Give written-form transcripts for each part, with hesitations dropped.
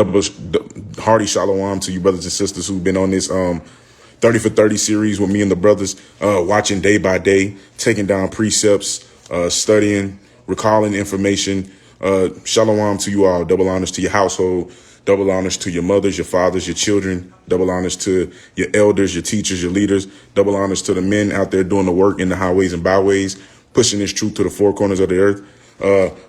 Hearty shalom to you brothers and sisters who've been on this 30 for 30 series with me and the brothers, watching day by day, taking down precepts, studying, recalling information. Shalom to you all. Double honors to your household. Double honors to your mothers, your fathers, your children. Double honors to your elders, your teachers, your leaders. Double honors to the men out there doing the work in the highways and byways, pushing this truth to the four corners of the earth.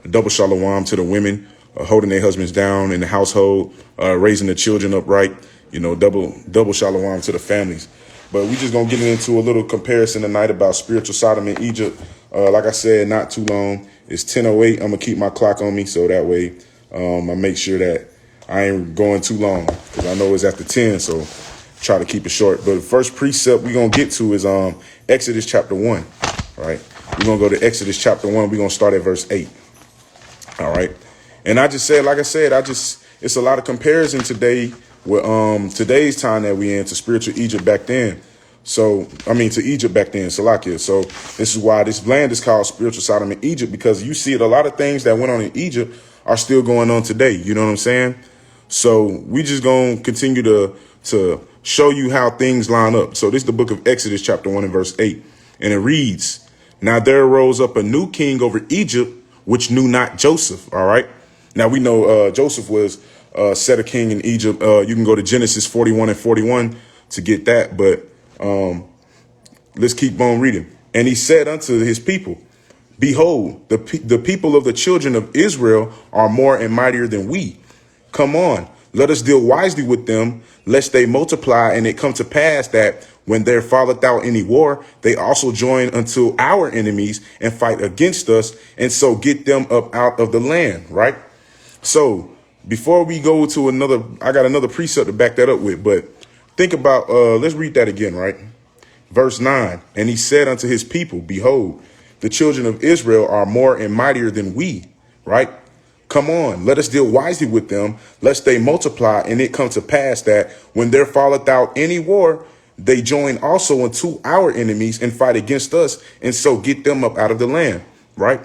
Double shalom to the women, holding their husbands down in the household, raising the children upright. You know, double shalom to the families. But we just gonna get into a little comparison tonight about spiritual Sodom and Egypt. Like I said, not too long. It's 10:08. I'm gonna keep my clock on me so that way I make sure that I ain't going too long, because I know it's after 10. So try to keep it short. But the first precept we're gonna get to is Exodus chapter 1. All right, we're gonna go to Exodus chapter 1. We're gonna start at verse 8. All right. And I just said, like I said, it's a lot of comparison today with today's time that we in to spiritual Egypt back then. So, I mean, to Egypt back then, Salakia. So this is why this land is called spiritual Sodom and Egypt, because you see it, a lot of things that went on in Egypt are still going on today. You know what I'm saying? So we just going to continue to show you how things line up. So this is the book of Exodus chapter 1 and verse 8. And it reads, "Now there arose up a new king over Egypt, which knew not Joseph." All right. Now, we know Joseph was set a king in Egypt. You can go to Genesis 41 and 41 to get that. But let's keep on reading. "And he said unto his people, Behold, the people of the children of Israel are more and mightier than we. Come on, let us deal wisely with them, lest they multiply, and it come to pass that when there falleth out any war, they also join unto our enemies and fight against us, and so get them up out of the land." Right? So before we go to another, I got another precept to back that up with, but think about, let's read that again, right? Verse 9, "And he said unto his people, Behold, the children of Israel are more and mightier than we," right? "Come on, let us deal wisely with them, lest they multiply, and it come to pass that when there falleth out any war, they join also unto our enemies and fight against us, and so get them up out of the land," right?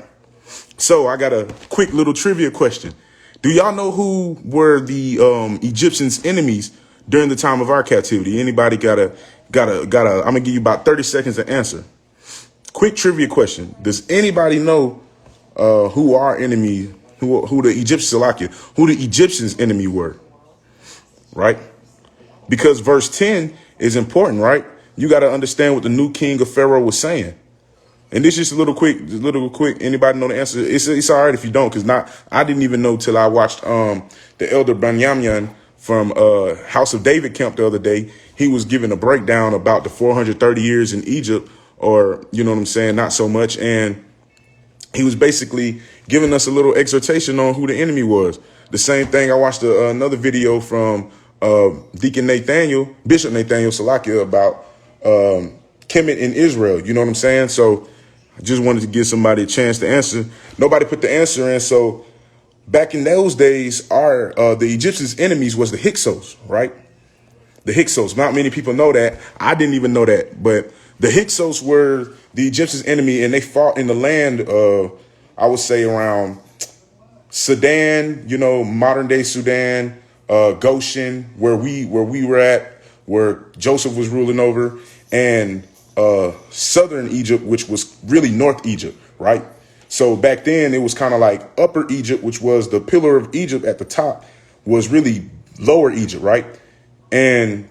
So I got a quick little trivia question. Do y'all know who were the Egyptians' enemies during the time of our captivity? Anybody got a, I'm gonna give you about 30 seconds to answer. Quick trivia question. Does anybody know who our enemy, who the Egyptians' enemy were? Right? Because verse 10 is important, right? You got to understand what the new king of Pharaoh was saying. And this is just a little quick. Anybody know the answer? It's all right if you don't, because I didn't even know till I watched the elder Banyamin from House of David camp the other day. He was giving a breakdown about the 430 years in Egypt, or you know what I'm saying, not so much. And he was basically giving us a little exhortation on who the enemy was. The same thing, I watched another video from Bishop Nathaniel Salakia about Kemet in Israel. You know what I'm saying? So I just wanted to give somebody a chance to answer. Nobody put the answer in. So back in those days, the Egyptians' enemies was the Hyksos, right? The Hyksos. Not many people know that. I didn't even know that. But the Hyksos were the Egyptians' enemy, and they fought in the land of, I would say, around Sudan, you know, modern day Sudan, Goshen, where we were at, where Joseph was ruling over, and southern Egypt, which was really North Egypt, right? So back then it was kind of like Upper Egypt, which was the pillar of Egypt at the top, was really Lower Egypt, right? And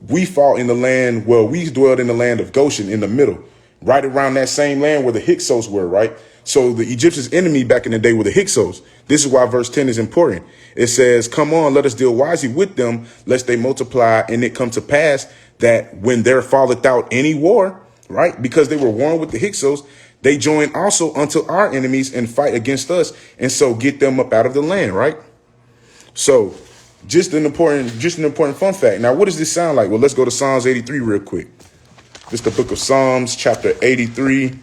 we fought in the land, well, we dwelled in the land of Goshen in the middle, right around that same land where the Hyksos were, right? So the Egyptians' enemy back in the day were the Hyksos. This is why verse 10 is important. It says, "Come on, let us deal wisely with them, lest they multiply, and it come to pass that when there falleth out any war," right? Because they were warring with the Hyksos, "they join also unto our enemies and fight against us, and so get them up out of the land," right? So just an important fun fact. Now, what does this sound like? Well, let's go to Psalms 83 real quick. This is the book of Psalms, chapter 83.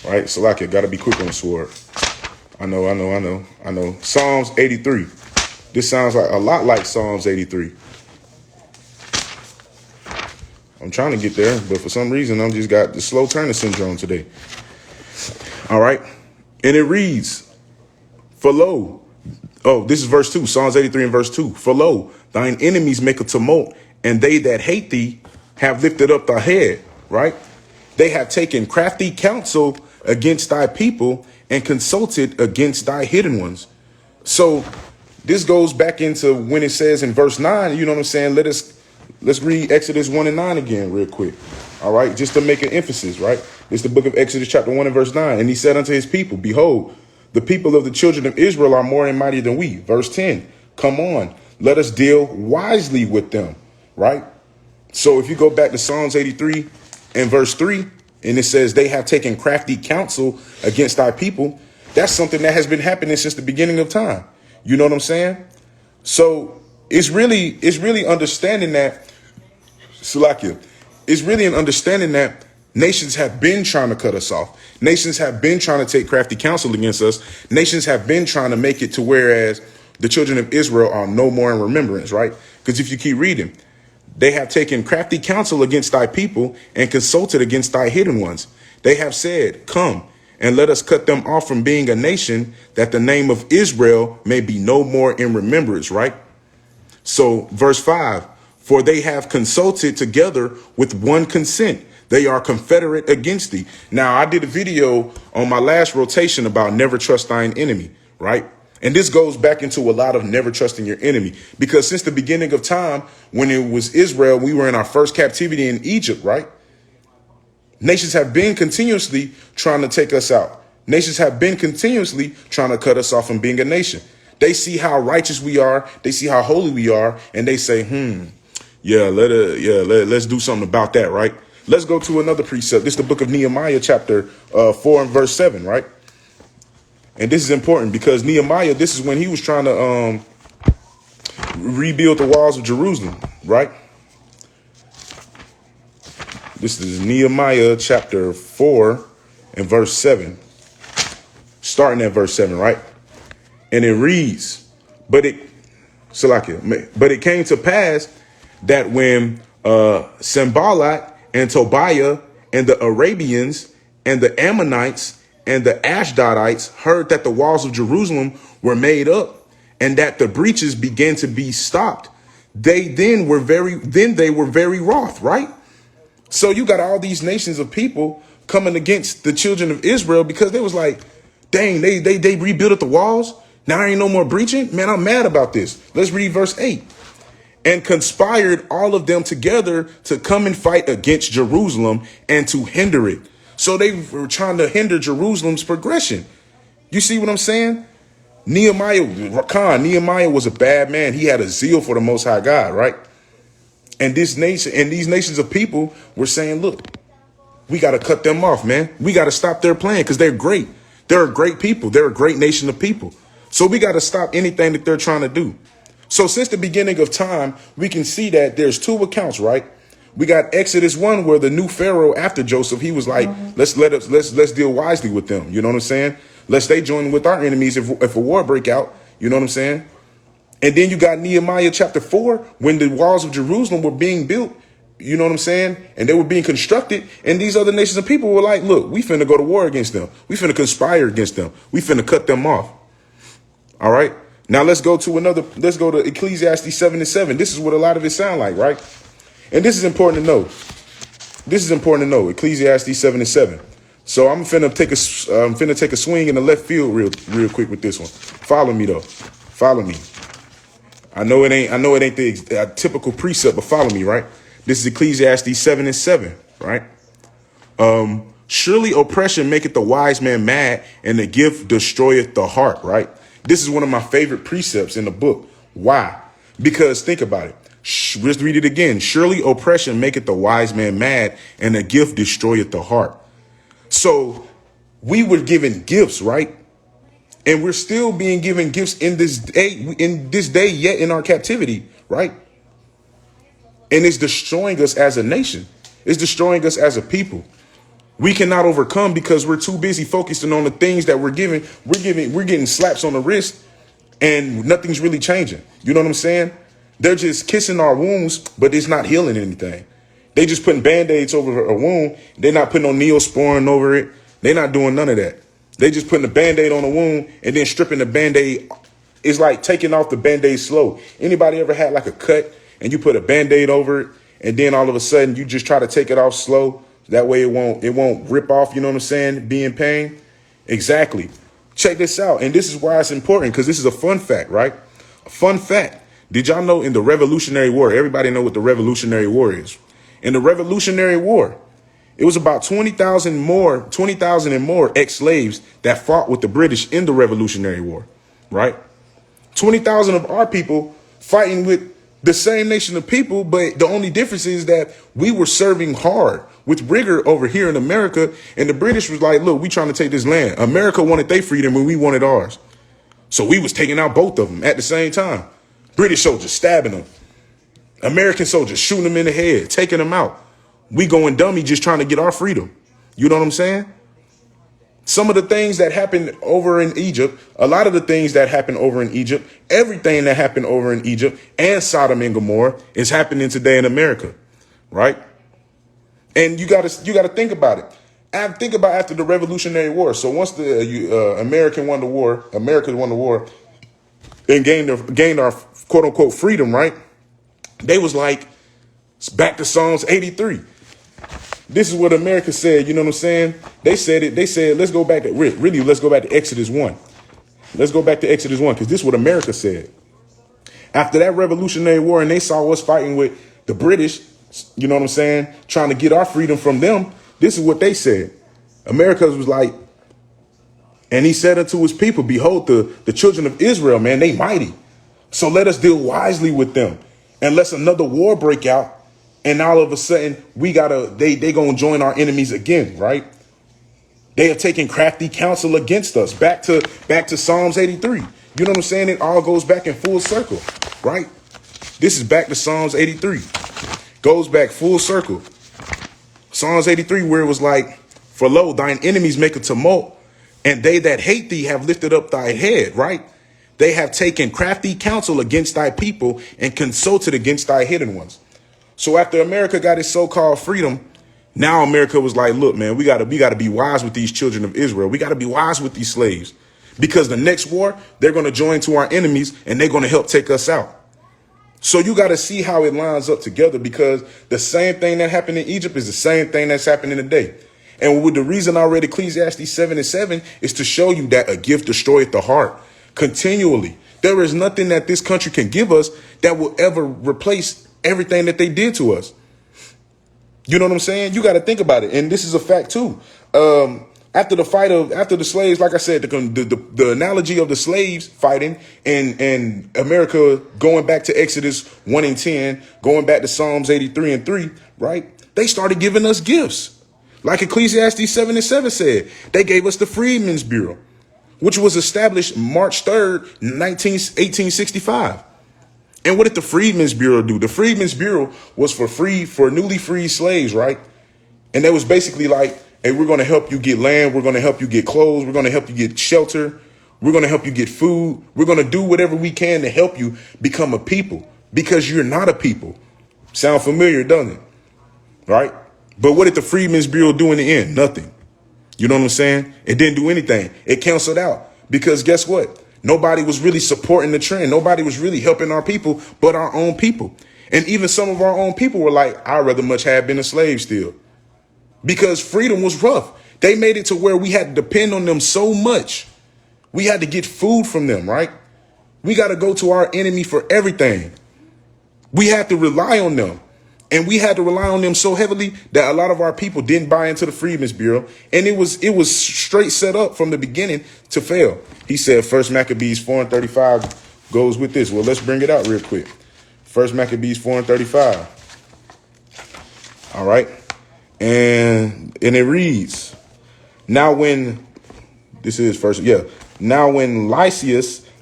Right, Salakia, gotta be quick on the sword. I know. Psalms 83. This sounds like a lot like Psalms 83. I'm trying to get there, but for some reason, I'm just got the slow turner syndrome today. All right. And it reads, for lo, oh, this is verse 2, Psalms 83 and verse 2. For lo, thine enemies make a tumult, and they that hate thee have lifted up thy head, right? They have taken crafty counsel against thy people and consulted against thy hidden ones. So this goes back into when it says in verse 9, you know what I'm saying? Let's read Exodus 1 and 9 again real quick. All right, just to make an emphasis, right? It's the book of Exodus chapter 1 and verse 9. And he said unto his people, behold, the people of the children of Israel are more and mightier than we. Verse 10, come on, let us deal wisely with them, right? So if you go back to Psalms 83 and verse 3, and it says they have taken crafty counsel against thy people, that's something that has been happening since the beginning of time. You know what I'm saying? So it's really understanding that, Salakia, it's really an understanding that nations have been trying to cut us off. Nations have been trying to take crafty counsel against us. Nations have been trying to make it to whereas the children of Israel are no more in remembrance, right? Because if you keep reading, they have taken crafty counsel against thy people and consulted against thy hidden ones. They have said, come and let us cut them off from being a nation, that the name of Israel may be no more in remembrance, right? So verse 5, for they have consulted together with one consent. They are confederate against thee. Now, I did a video on my last rotation about never trust thine enemy, right? And this goes back into a lot of never trusting your enemy, because since the beginning of time, when it was Israel, we were in our first captivity in Egypt, right? Nations have been continuously trying to take us out. Nations have been continuously trying to cut us off from being a nation. They see how righteous we are. They see how holy we are. And they say, let's do something about that, right? Let's go to another precept. This is the book of Nehemiah, chapter 4 and verse 7, right? And this is important because Nehemiah, this is when he was trying to rebuild the walls of Jerusalem, right? This is Nehemiah chapter 4 and verse 7, starting at verse 7, right? And it reads, but it came to pass that when Sanballat and Tobiah and the Arabians and the Ammonites and the Ashdodites heard that the walls of Jerusalem were made up and that the breaches began to be stopped, they were very wroth, right? So you got all these nations of people coming against the children of Israel because they was like, dang, they rebuilt the walls. Now there ain't no more breaching. Man, I'm mad about this. Let's read verse 8. And conspired all of them together to come and fight against Jerusalem and to hinder it. So they were trying to hinder Jerusalem's progression. You see what I'm saying? Nehemiah was a bad man. He had a zeal for the Most High God, right? And this nation and these nations of people were saying, look, we got to cut them off, man. We got to stop their plan because they're great. They're a great people. They're a great nation of people. So we got to stop anything that they're trying to do. So since the beginning of time, we can see that there's two accounts, right? We got Exodus 1, where the new Pharaoh after Joseph, he was like, let's deal wisely with them. You know what I'm saying? Lest they join with our enemies if a war break out. You know what I'm saying? And then you got Nehemiah chapter 4, when the walls of Jerusalem were being built. You know what I'm saying? And they were being constructed. And these other nations of people were like, look, we finna go to war against them. We finna conspire against them. We finna cut them off. All right. Now let's go to Ecclesiastes 7 and 7. This is what a lot of it sound like, right? And this is important to know. Ecclesiastes 7 and 7. So I'm finna take a swing in the left field real quick with this one. Follow me though. Follow me. I know it ain't the typical precept, but follow me, right? This is Ecclesiastes 7 and 7, right? Surely oppression maketh the wise man mad, and the gift destroyeth the heart, right? This is one of my favorite precepts in the book. Why? Because think about it. Let's read it again. Surely oppression maketh the wise man mad, and the gift destroyeth the heart. So we were given gifts, right? And we're still being given gifts in this day, yet in our captivity, right? And it's destroying us as a nation. It's destroying us as a people. We cannot overcome because we're too busy focusing on the things that we're given. We're getting slaps on the wrist and nothing's really changing. You know what I'm saying? They're just kissing our wounds, but it's not healing anything. They just putting band-aids over a wound. They're not putting no Neosporin over it. They're not doing none of that. They just putting a Band-Aid on a wound and then stripping the Band-Aid. It's like taking off the Band-Aid slow. Anybody ever had like a cut and you put a Band-Aid over it and then all of a sudden you just try to take it off slow? That way it won't rip off, you know what I'm saying? Be in pain. Exactly. Check this out. And this is why it's important, because this is a fun fact, right? A fun fact. Did y'all know in the Revolutionary War, everybody know what the Revolutionary War is? In the Revolutionary War, it was about 20,000 and more ex-slaves that fought with the British in the Revolutionary War, right? 20,000 of our people fighting with the same nation of people, but the only difference is that we were serving hard with rigor over here in America, and the British was like, look, we trying to take this land. America wanted their freedom when we wanted ours. So we was taking out both of them at the same time. British soldiers stabbing them. American soldiers shooting them in the head, taking them out. We going dummy just trying to get our freedom. You know what I'm saying? Some of the things that happened over in Egypt, a lot of the things that happened over in Egypt, everything that happened over in Egypt and Sodom and Gomorrah is happening today in America, right? And you gotta think about it. And think about after the Revolutionary War. So once the America won the war and gained our quote unquote freedom, right? They was like, it's back to Psalms 83. This is what America said, you know what I'm saying? They said, let's go back to Exodus 1. Let's go back to Exodus 1, because this is what America said. After that Revolutionary War and they saw us fighting with the British, you know what I'm saying, trying to get our freedom from them, this is what they said. America was like, and he said unto his people, behold, the children of Israel, man, they mighty. So let us deal wisely with them. Unless another war break out, and all of a sudden they gonna join our enemies again, right? They have taken crafty counsel against us. Back to Psalms 83. You know what I'm saying? It all goes back in full circle, right? This is back to Psalms 83. Goes back full circle. Psalms 83, where it was like, for lo, thine enemies make a tumult, and they that hate thee have lifted up thy head, right? They have taken crafty counsel against thy people and consulted against thy hidden ones. So after America got its so-called freedom, now America was like, look, man, we got to be wise with these children of Israel. We got to be wise with these slaves, because the next war, they're going to join to our enemies and they're going to help take us out. So you got to see how it lines up together, because the same thing that happened in Egypt is the same thing that's happening today. And with the reason I read Ecclesiastes 7:7 is to show you that a gift destroyeth the heart continually. There is nothing that this country can give us that will ever replace everything that they did to us. You know what I'm saying? You got to think about it. And this is a fact, too. After the slaves, like I said, the analogy of the slaves fighting and America going back to Exodus 1 and 10, going back to Psalms 83 and 3, right? They started giving us gifts. Like Ecclesiastes 7:7 said, they gave us the Freedmen's Bureau, which was established March 3rd, 1865. And what did the Freedmen's Bureau do? The Freedmen's Bureau was for newly freed slaves, right? And that was basically like, hey, we're going to help you get land. We're going to help you get clothes. We're going to help you get shelter. We're going to help you get food. We're going to do whatever we can to help you become a people, because you're not a people. Sound familiar, doesn't it? Right? But what did the Freedmen's Bureau do in the end? Nothing. You know what I'm saying? It didn't do anything. It canceled out, because guess what? Nobody was really supporting the trend. Nobody was really helping our people but our own people. And even some of our own people were like, I'd rather much have been a slave still, because freedom was rough. They made it to where we had to depend on them so much. We had to get food from them, right? We got to go to our enemy for everything. We had to rely on them. And we had to rely on them so heavily that a lot of our people didn't buy into the Freedmen's Bureau. And it was straight set up from the beginning to fail. He said First Maccabees 4:35 goes with this. Well, let's bring it out real quick. First Maccabees 4:35. All right. And it reads, now when Lysias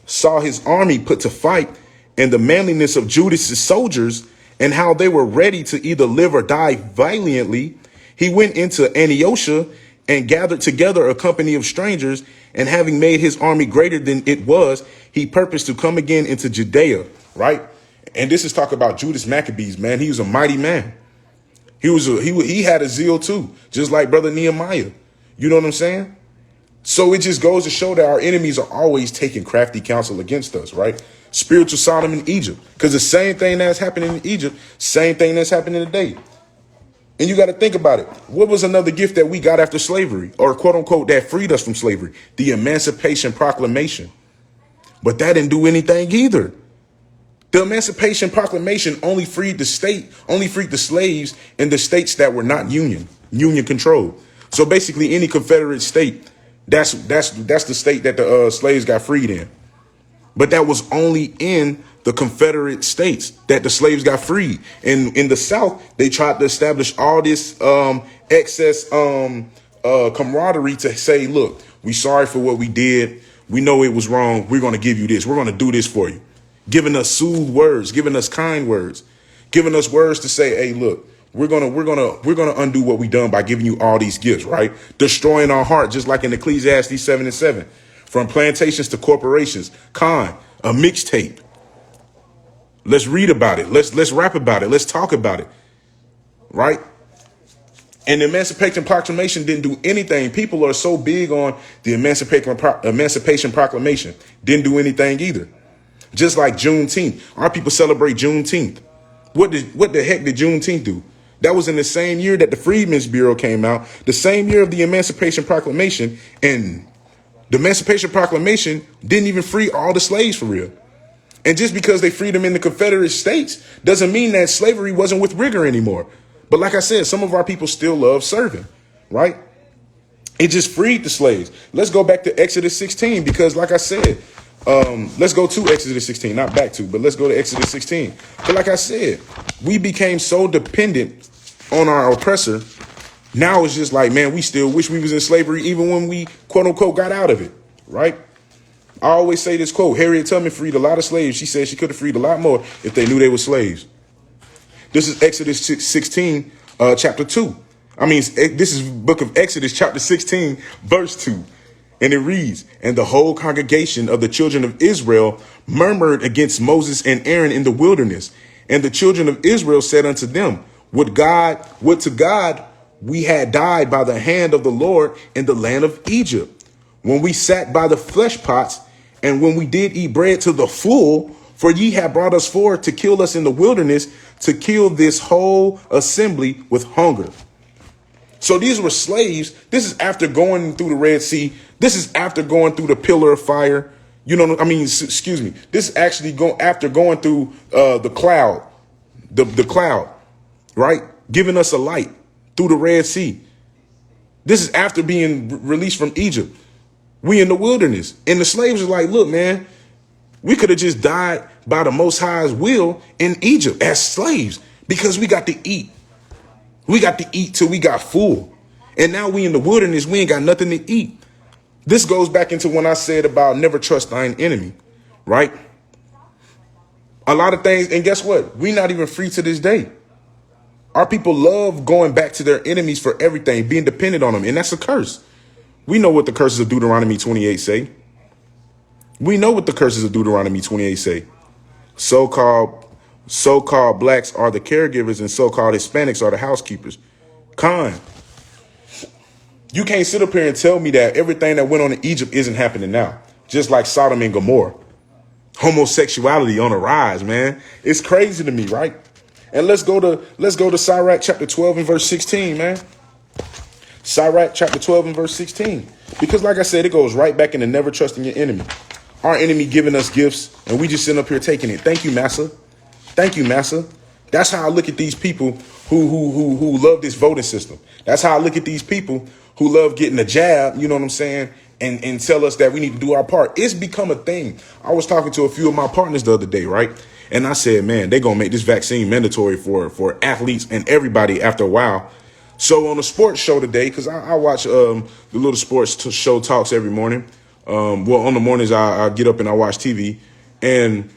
saw his army put to fight, and the manliness of Judas' soldiers, and how they were ready to either live or die valiantly, he went into Antiochia and gathered together a company of strangers, and having made his army greater than it was, he purposed to come again into Judea, right? And this is talk about Judas Maccabees, man. He was a mighty man. He had a zeal too, just like brother Nehemiah. You know what I'm saying? So it just goes to show that our enemies are always taking crafty counsel against us, right? Spiritual Sodom in Egypt, because the same thing that's happening in Egypt, same thing that's happening today. And you got to think about it. What was another gift that we got after slavery, or quote unquote, that freed us from slavery? The Emancipation Proclamation. But that didn't do anything either. The Emancipation Proclamation only freed the slaves in the states that were not union controlled. So basically any Confederate state, that's the state that the slaves got freed in. But that was only in the Confederate states that the slaves got freed. And in the South, they tried to establish all this excess camaraderie to say, look, we sorry for what we did. We know it was wrong. We're going to give you this. We're going to do this for you. Giving us soothe words, giving us kind words, giving us words to say, hey, look, we're gonna undo what we done by giving you all these gifts, right? Destroying our heart, just like in Ecclesiastes 7:7. From plantations to corporations, a mixtape. Let's read about it. Let's rap about it. Let's talk about it. Right? And the Emancipation Proclamation didn't do anything. People are so big on the Emancipation Proclamation. Didn't do anything either. Just like Juneteenth. Our people celebrate Juneteenth. What the heck did Juneteenth do? That was in the same year that the Freedmen's Bureau came out, the same year of the Emancipation Proclamation, and the Emancipation Proclamation didn't even free all the slaves for real. And just because they freed them in the Confederate States doesn't mean that slavery wasn't with rigor anymore. But like I said, some of our people still love serving, right? It just freed the slaves. Let's go back to Exodus 16, because like I said, let's go to Exodus 16, not back to, but let's go to Exodus 16. But like I said, we became so dependent on our oppressor. Now it's just like, man, we still wish we was in slavery even when we, quote unquote, got out of it, right? I always say this quote, Harriet Tubman freed a lot of slaves. She said she could have freed a lot more if they knew they were slaves. This is Exodus 16, chapter 2. This is book of Exodus, chapter 16, verse 2. And it reads, and the whole congregation of the children of Israel murmured against Moses and Aaron in the wilderness. And the children of Israel said unto them, would to God we had died by the hand of the Lord in the land of Egypt, when we sat by the flesh pots, and when we did eat bread to the full, for ye have brought us forth to kill us in the wilderness, to kill this whole assembly with hunger. So these were slaves. This is after going through the Red Sea. This is after going through the pillar of fire. Excuse me. This is actually after going through the cloud, the cloud, right? Giving us a light through the Red Sea. This is after being released from Egypt. We in the wilderness. And the slaves are like, look, man, we could have just died by the Most High's will in Egypt as slaves because we got to eat. We got to eat till we got full. And now we in the wilderness, we ain't got nothing to eat. This goes back into when I said about never trust thine enemy, right? A lot of things. And guess what? We not even free to this day. Our people love going back to their enemies for everything, being dependent on them. And that's a curse. We know what the curses of Deuteronomy 28 say. We know what the curses of Deuteronomy 28 say. So-called blacks are the caregivers and so-called Hispanics are the housekeepers. You can't sit up here and tell me that everything that went on in Egypt isn't happening now. Just like Sodom and Gomorrah. Homosexuality on the rise, man. It's crazy to me, right? And let's go to Sirach chapter 12 and verse 16, man. Sirach chapter 12 and verse 16. Because like I said, it goes right back into never trusting your enemy. Our enemy giving us gifts and we just sitting up here taking it. Thank you, Massa. Thank you, Massa. That's how I look at these people who love this voting system. That's how I look at these people who love getting a jab, you know what I'm saying, and tell us that we need to do our part. It's become a thing. I was talking to a few of my partners the other day, right? And I said, man, they're going to make this vaccine mandatory for athletes and everybody after a while. So on the sports show today, because I watch the little sports show talks every morning. On the mornings I get up and I watch TV. And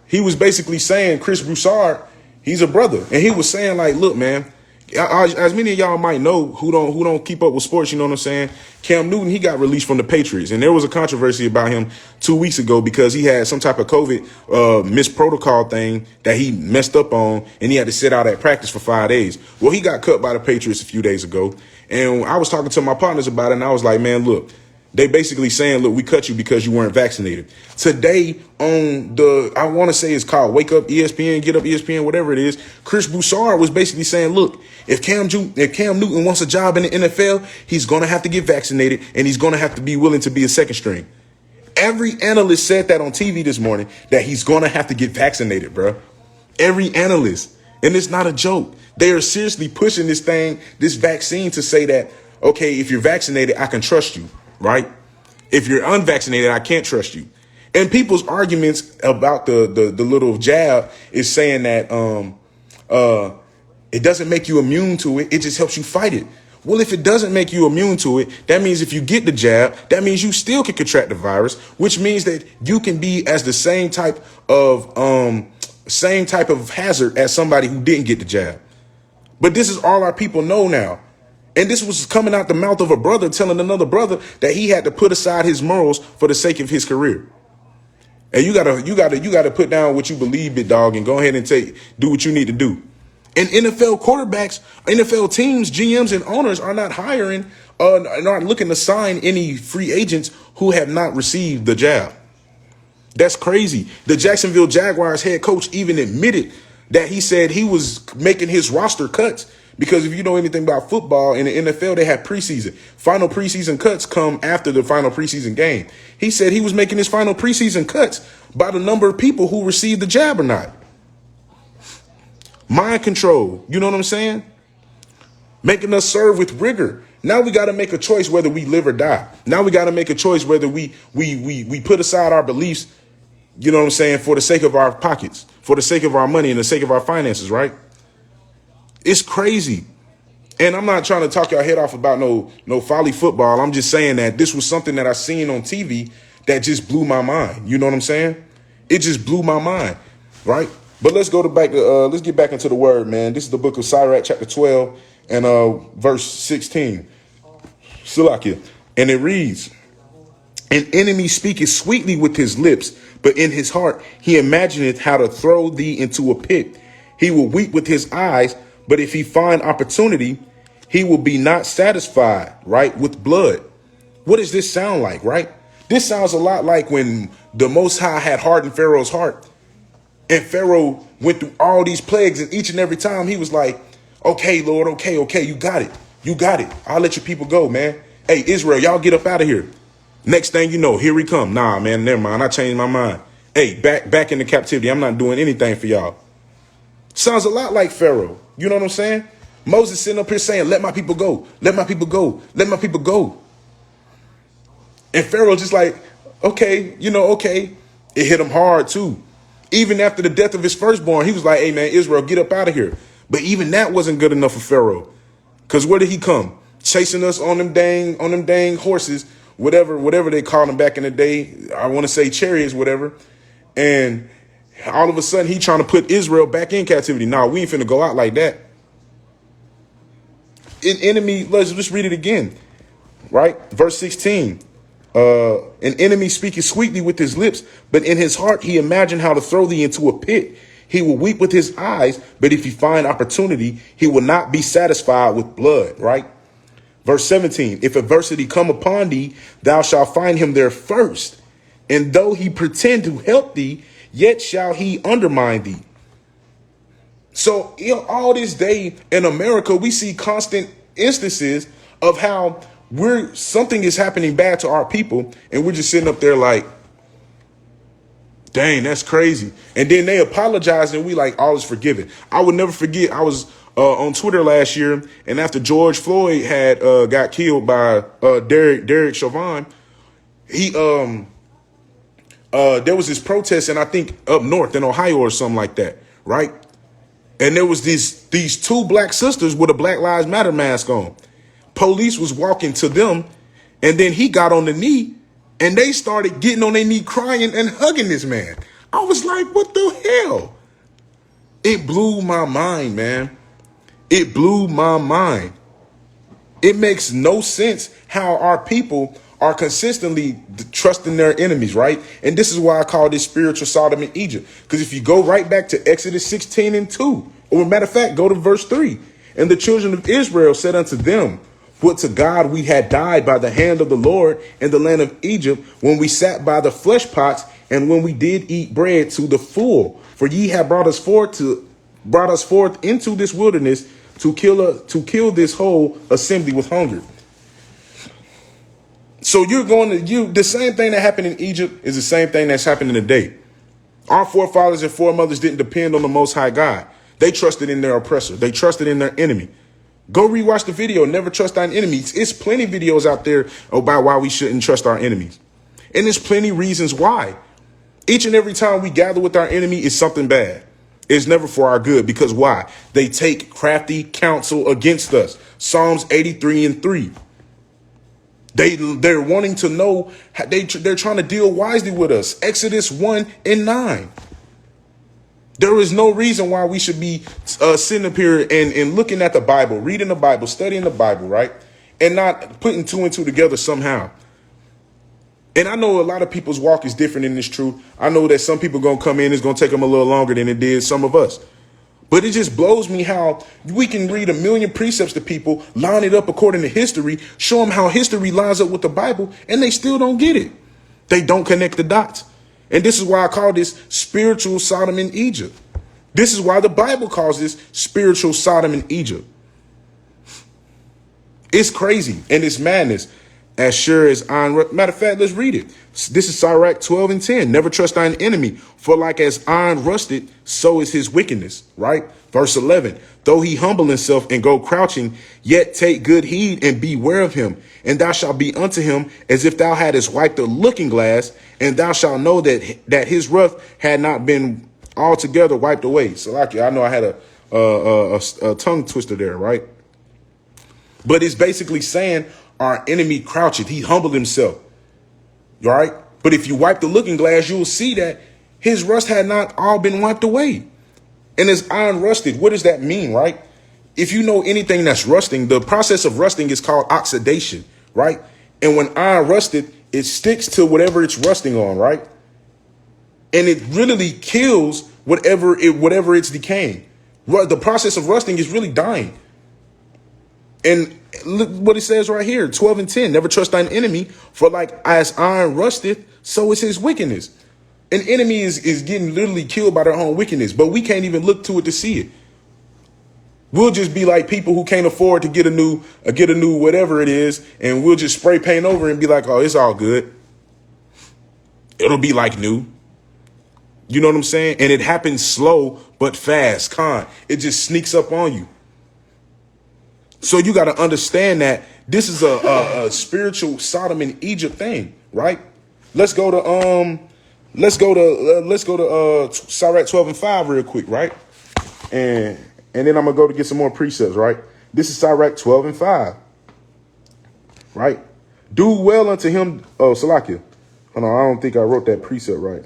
he was basically saying, Chris Broussard, he's a brother. And he was saying like, look, man, as many of y'all might know who don't keep up with sports, you know what I'm saying? Cam Newton, he got released from the Patriots. And there was a controversy about him 2 weeks ago because he had some type of COVID missed protocol thing that he messed up on. And he had to sit out at practice for 5 days. Well, he got cut by the Patriots a few days ago. And I was talking to my partners about it. And I was like, man, look, They basically saying, look, we cut you because you weren't vaccinated. Today on I want to say it's called Wake Up ESPN, Get Up ESPN, whatever it is, Chris Broussard was basically saying, look, if Cam Newton wants a job in the NFL, he's going to have to get vaccinated and he's going to have to be willing to be a second string. Every analyst said that on TV this morning, that he's going to have to get vaccinated, bro. Every analyst. And it's not a joke. They are seriously pushing this vaccine to say that, okay, if you're vaccinated, I can trust you, right? If you're unvaccinated, I can't trust you. And people's arguments about the little jab is saying that it doesn't make you immune to it. It just helps you fight it. Well, if it doesn't make you immune to it, that means if you get the jab, that means you still can contract the virus, which means that you can be as the same type of hazard as somebody who didn't get the jab. But this is all our people know now. And this was coming out the mouth of a brother telling another brother that he had to put aside his morals for the sake of his career. And you gotta put down what you believe, big dog, and go ahead and do what you need to do. And NFL quarterbacks, NFL teams, GMs, and owners are not hiring, not looking to sign any free agents who have not received the jab. That's crazy. The Jacksonville Jaguars head coach even admitted that he said he was making his roster cuts because if you know anything about football, in the NFL, they have preseason. Final preseason cuts come after the final preseason game. He said he was making his final preseason cuts by the number of people who received the jab or not. Mind control. You know what I'm saying? Making us serve with rigor. Now we got to make a choice whether we live or die. Now we got to make a choice whether we put aside our beliefs, you know what I'm saying, for the sake of our pockets, for the sake of our money and the sake of our finances, right? It's crazy. And I'm not trying to talk your head off about no folly football. I'm just saying that this was something that I seen on TV that just blew my mind. You know what I'm saying? It just blew my mind, right? But let's get back into the word, man. This is the book of Siren, chapter 12 and verse 16. Salakia. And it reads, an enemy speaketh sweetly with his lips, but in his heart he imagineth how to throw thee into a pit. He will weep with his eyes, but if he find opportunity, he will be not satisfied, right, with blood. What does this sound like, right? This sounds a lot like when the Most High had hardened Pharaoh's heart. And Pharaoh went through all these plagues, and each and every time he was like, okay, Lord, okay, you got it. You got it. I'll let your people go, man. Hey, Israel, y'all get up out of here. Next thing you know, here we come. Nah, man, never mind. I changed my mind. Hey, back into captivity. I'm not doing anything for y'all. Sounds a lot like Pharaoh. You know what I'm saying? Moses sitting up here saying, let my people go. Let my people go. Let my people go. And Pharaoh just like, okay, okay. It hit him hard too. Even after the death of his firstborn, he was like, hey, man, Israel, get up out of here. But even that wasn't good enough for Pharaoh. Because where did he come? Chasing us on them dang horses, whatever they called them back in the day. I want to say chariots, whatever. And all of a sudden, he trying to put Israel back in captivity. Nah, we ain't finna go out like that. An enemy, let's read it again. Right? Verse 16. An enemy speaketh sweetly with his lips, but in his heart he imagined how to throw thee into a pit. He will weep with his eyes, but if he find opportunity, he will not be satisfied with blood, right? Verse 17, if adversity come upon thee, thou shalt find him there first. And though he pretend to help thee, yet shall he undermine thee. So all this day in America, we see constant instances of how something is happening bad to our people, and we're just sitting up there like, dang, that's crazy. And then they apologize, and we like, all is forgiven. I would never forget. I was on Twitter last year, and after George Floyd had got killed by Derek Chauvin, there was this protest, and I think up north in Ohio or something like that, right? And there was these two black sisters with a Black Lives Matter mask on. Police was walking to them, and then he got on the knee, and they started getting on their knee crying and hugging this man. I was like, what the hell? It blew my mind, man. It blew my mind. It makes no sense how our people are consistently trusting their enemies, right? And this is why I call this spiritual Sodom and Egypt. Because if you go right back to Exodus 16 and 2, or matter of fact, go to verse 3. And the children of Israel said unto them, Would to God we had died by the hand of the Lord in the land of Egypt, when we sat by the flesh pots, and when we did eat bread to the full. For ye have brought us forth into this wilderness to kill this whole assembly with hunger. So the same thing that happened in Egypt is the same thing that's happening today. Our forefathers and foremothers didn't depend on the Most High God. They trusted in their oppressor. They trusted in their enemy. Go rewatch the video, Never Trust Thine Enemies. It's plenty of videos out there about why we shouldn't trust our enemies. And there's plenty of reasons why. Each and every time we gather with our enemy is something bad. It's never for our good, because why? They take crafty counsel against us. Psalms 83:3. They're wanting to know, they're trying to deal wisely with us. Exodus 1:9. There is no reason why we should be sitting up here and looking at the Bible, reading the Bible, studying the Bible, right? And not putting two and two together somehow. And I know a lot of people's walk is different in this truth. I know that some people going to come in, it's going to take them a little longer than it did some of us. But it just blows me how we can read a million precepts to people, line it up according to history, show them how history lines up with the Bible, and they still don't get it. They don't connect the dots. And this is why I call this spiritual Sodom and Egypt. This is why the Bible calls this spiritual Sodom and Egypt. It's crazy and it's madness. As sure as iron. Matter of fact, let's read it. This is Sirach 12:10. Never trust thine enemy, for like as iron rusted, so is his wickedness. Right? Verse 11. Though he humble himself and go crouching, yet take good heed and beware of him. And thou shalt be unto him as if thou hadst wiped a looking glass, and thou shalt know that his wrath had not been altogether wiped away. So like I know I had a tongue twister there, right? But it's basically saying our enemy croucheth. He humbled himself. All right. But if you wipe the looking glass, you will see that his rust had not all been wiped away. And as iron rusted, what does that mean? Right. If you know anything that's rusting, the process of rusting is called oxidation. Right. And when iron rusted, it sticks to whatever it's rusting on. Right. And it really kills whatever it's decaying. The process of rusting is really dying. And look what it says right here, 12:10. Never trust thine enemy, for like as iron rusteth, so is his wickedness. An enemy is getting literally killed by their own wickedness, but we can't even look to it to see it. We'll just be like people who can't afford to get a new whatever it is, and we'll just spray paint over and be like, oh, it's all good. It'll be like new. You know what I'm saying? And it happens slow but fast. It just sneaks up on you. So you got to understand that this is a spiritual Sodom and Egypt thing, right? Let's go to Sirach 12:5 real quick, right? And then I'm gonna go to get some more precepts, right? This is Sirach 12:5, right? Do well unto him. Oh, Salakia. Hold on, I don't think I wrote that precept right.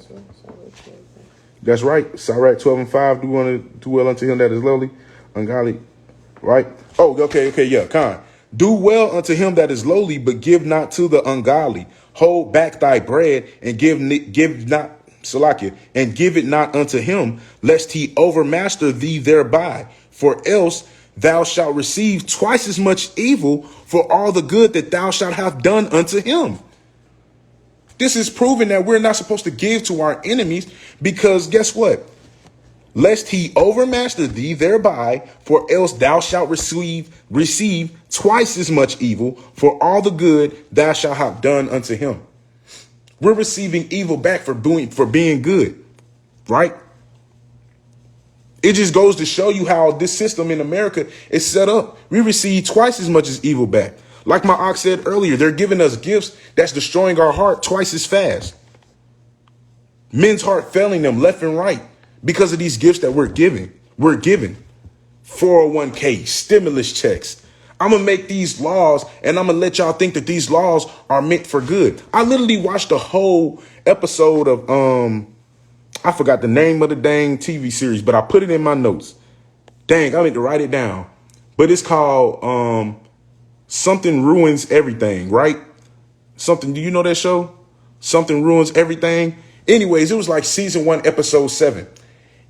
That's right. Sirach 12:5. Do well unto him that is lowly, ungodly. Right? Oh, okay, yeah, Do well unto him that is lowly, but give not to the ungodly. Hold back thy bread and give not, Salakia, and give it not unto him, lest he overmaster thee thereby. For else thou shalt receive twice as much evil for all the good that thou shalt have done unto him. This is proving that we're not supposed to give to our enemies, because guess what? Lest he overmaster thee thereby, for else thou shalt receive twice as much evil for all the good thou shalt have done unto him. We're receiving evil back for being good, right? It just goes to show you how this system in America is set up. We receive twice as much as evil back. Like my ox said earlier, they're giving us gifts that's destroying our heart twice as fast. Men's heart failing them left and right. Because of these gifts that we're given 401k, stimulus checks. I'm going to make these laws and I'm going to let y'all think that these laws are meant for good. I literally watched a whole episode of, I forgot the name of the dang TV series, but I put it in my notes. Dang, I need to write it down. But it's called Something Ruins Everything, right? Do you know that show? Something Ruins Everything. Anyways, it was like season 1, episode 7.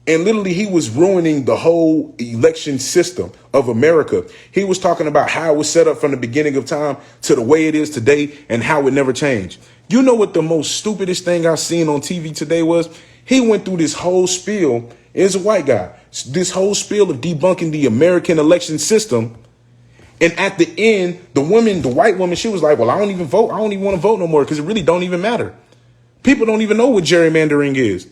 And literally, he was ruining the whole election system of America. He was talking about how it was set up from the beginning of time to the way it is today and how it never changed. You know what the most stupidest thing I've seen on TV today was? He went through this whole spiel. It's a white guy. This whole spiel of debunking the American election system. And at the end, the white woman, she was like, well, I don't even vote. I don't even want to vote no more because it really don't even matter. People don't even know what gerrymandering is.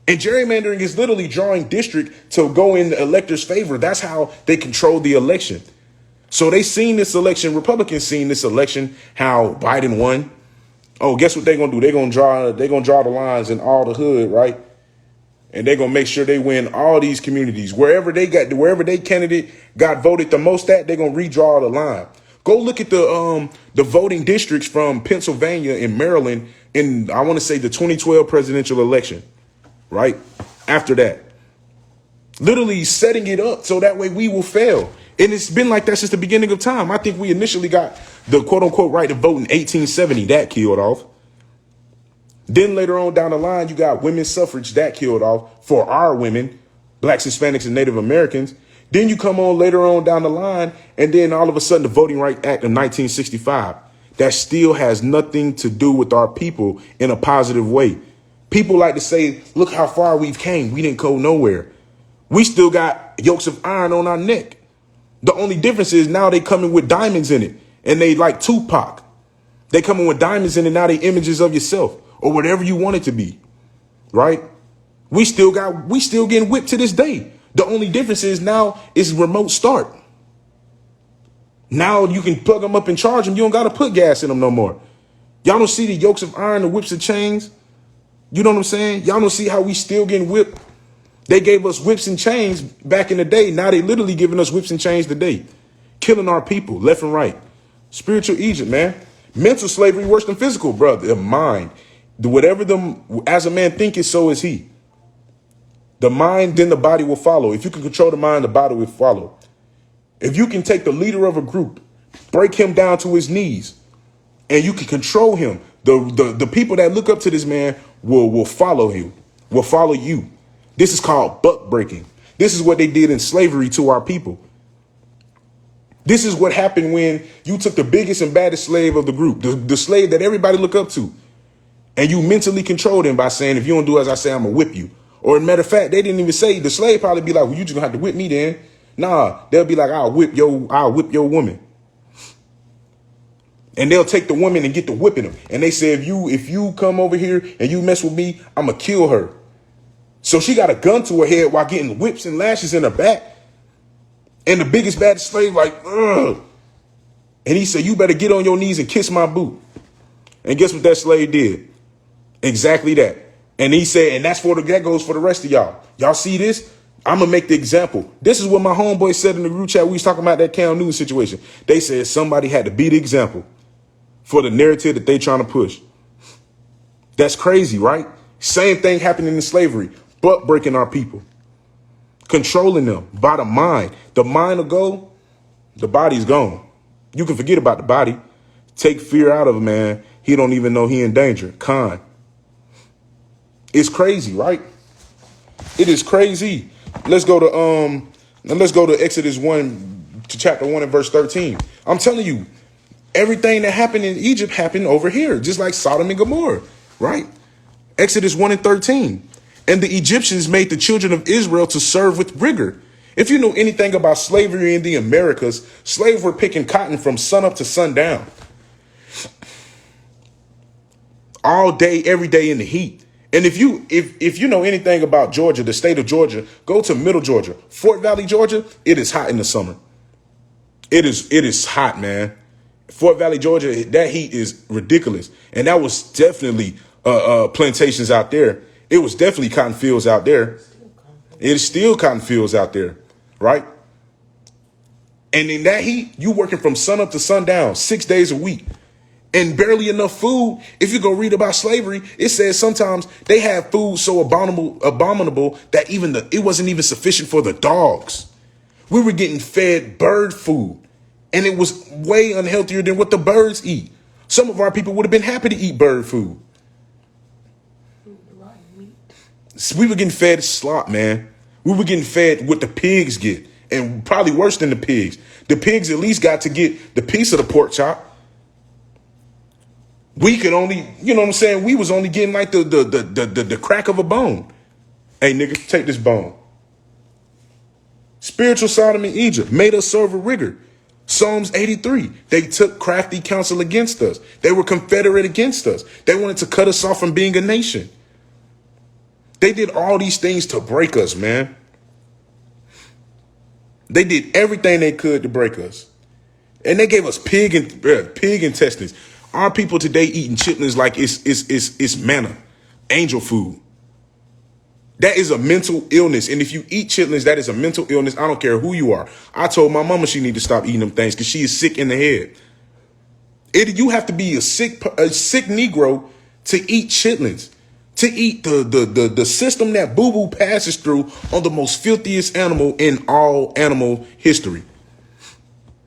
And gerrymandering is literally drawing district to go in the elector's favor. That's how they control the election. So they seen this election, Republicans seen this election, how Biden won. Oh, guess what they're gonna do? They're gonna draw the lines in all the hood, right? And they're gonna make sure they win all these communities. Wherever they candidate got voted the most at, they're gonna redraw the line. Go look at the voting districts from Pennsylvania and Maryland in, I want to say, the 2012 presidential election. Right after that, literally setting it up so that way we will fail. And it's been like that since the beginning of time. I think we initially got the quote unquote right to vote in 1870. That killed off. Then later on down the line, you got women's suffrage. That killed off for our women, blacks, Hispanics, and Native Americans. Then you come on later on down the line. And then all of a sudden the Voting Rights Act of 1965. That still has nothing to do with our people in a positive way. People like to say, look how far we've came. We didn't go nowhere. We still got yokes of iron on our neck. The only difference is now they coming with diamonds in it. And they like Tupac. They coming with diamonds in it. Now they images of yourself or whatever you want it to be. Right? We still getting whipped to this day. The only difference is now it's remote start. Now you can plug them up and charge them. You don't got to put gas in them no more. Y'all don't see the yokes of iron, the whips of chains. You know what I'm saying? Y'all don't see how we still getting whipped. They gave us whips and chains back in the day. Now they literally giving us whips and chains today. Killing our people left and right. Spiritual Egypt, man. Mental slavery worse than physical, brother. The mind. Whatever as a man thinketh, so is he. The mind, then the body will follow. If you can control the mind, the body will follow. If you can take the leader of a group, break him down to his knees, and you can control him, the people that look up to this man will follow him, will follow you. This is called buck breaking. This is what they did in slavery to our people. This is what happened when you took the biggest and baddest slave of the group, the slave that everybody look up to, and you mentally controlled him by saying, if you don't do as I say, I'm gonna whip you. Or as a matter of fact, they didn't even say, the slave probably be like, well, you just gonna have to whip me then. Nah, they'll be like, I'll whip your woman. And they'll take the woman and get to whipping them. And they say, if you come over here and you mess with me, I'm going to kill her. So she got a gun to her head while getting whips and lashes in her back. And the biggest, baddest slave like, ugh. And he said, you better get on your knees and kiss my boot. And guess what that slave did? Exactly that. And he said, and that goes for the rest of y'all. Y'all see this? I'm going to make the example. This is what my homeboy said in the group chat. We was talking about that Cam Newton situation. They said somebody had to be the example for the narrative that they trying to push. That's crazy, right? Same thing happening in slavery, but breaking our people, controlling them by the mind. The mind will go, the body's gone. You can forget about the body. Take fear out of a man. He don't even know he in danger. Con. It's crazy, right? It is crazy. Let's go to Exodus 1 to chapter 1 and verse 13. I'm telling you, everything that happened in Egypt happened over here, just like Sodom and Gomorrah, right? Exodus 1 and 13. And the Egyptians made the children of Israel to serve with rigor. If you know anything about slavery in the Americas, slaves were picking cotton from sunup to sundown. All day, every day in the heat. And if you know anything about Georgia, the state of Georgia, go to Middle Georgia, Fort Valley, Georgia. It is hot in the summer. It is hot, man. Fort Valley, Georgia, that heat is ridiculous. And that was definitely plantations out there. It was definitely cotton fields out there. It is still cotton fields out there, right? And in that heat, you working from sun up to sundown, 6 days a week. And barely enough food. If you go read about slavery, it says sometimes they had food so abominable that it wasn't even sufficient for the dogs. We were getting fed bird food, and it was way unhealthier than what the birds eat. Some of our people would have been happy to eat bird food. We were getting fed slop, man. We were getting fed what the pigs get, and probably worse than the pigs. The pigs at least got to get the piece of the pork chop. We could only, you know what I'm saying? We was only getting like the crack of a bone. Hey, nigga, take this bone. Spiritual Sodom in Egypt made us serve a rigor. Psalms 83, they took crafty counsel against us. They were confederate against us. They wanted to cut us off from being a nation. They did all these things to break us, man. They did everything they could to break us. And they gave us pig intestines. Our people today eating chitlins like it's manna, angel food. That is a mental illness. And if you eat chitlins, that is a mental illness. I don't care who you are. I told my mama she need to stop eating them things because she is sick in the head. You have to be a sick Negro to eat chitlins, to eat the system that boo-boo passes through on the most filthiest animal in all animal history.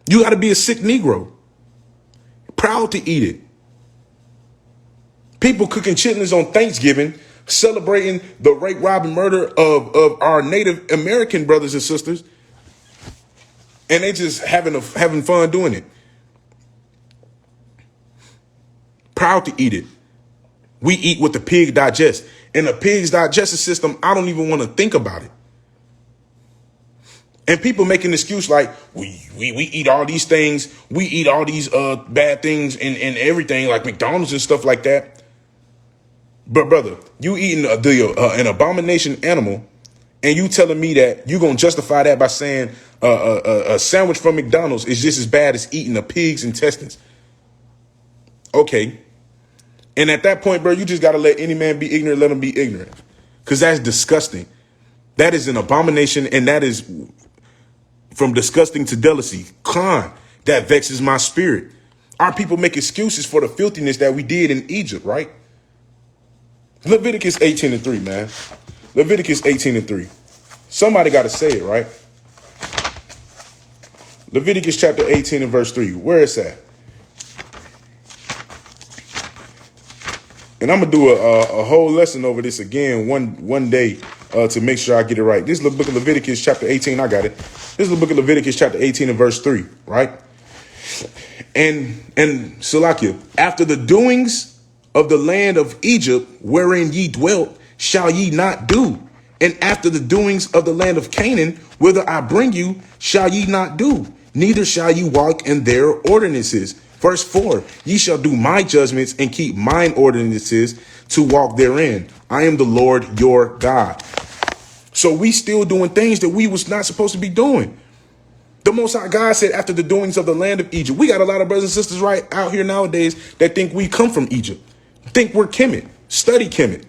You got to be a sick Negro. Proud to eat it. People cooking chitlins on Thanksgiving, celebrating the rape, rob, and murder of our Native American brothers and sisters, and they just having fun doing it. Proud to eat it. We eat what the pig digests. And the pig's digestive system, I don't even want to think about it. And people make an excuse like, we eat all these things. We eat all these bad things and everything like McDonald's and stuff like that. But brother, you eating an abomination animal, and you telling me that you're going to justify that by saying a sandwich from McDonald's is just as bad as eating a pig's intestines. Okay. And at that point, bro, you just got to let any man be ignorant, let him be ignorant. Because that's disgusting. That is an abomination, and that is from disgusting to delicacy. Con, that vexes my spirit. Our people make excuses for the filthiness that we did in Egypt, right? Leviticus 18:3, man. Leviticus 18:3. Somebody got to say it, right? Leviticus chapter 18 and verse 3. Where is that? And I'm going to do a whole lesson over this again one day to make sure I get it right. This is the book of Leviticus chapter 18. I got it. This is the book of Leviticus chapter 18 and verse 3, right? And Salakia, after the doings of the land of Egypt, wherein ye dwelt, shall ye not do. And after the doings of the land of Canaan, whither I bring you, shall ye not do. Neither shall ye walk in their ordinances. Verse 4, ye shall do my judgments and keep mine ordinances to walk therein. I am the Lord your God. So we still doing things that we was not supposed to be doing. The Most High God said after the doings of the land of Egypt. We got a lot of brothers and sisters right out here nowadays that think we come from Egypt. Think we're Kemet. Study Kemet.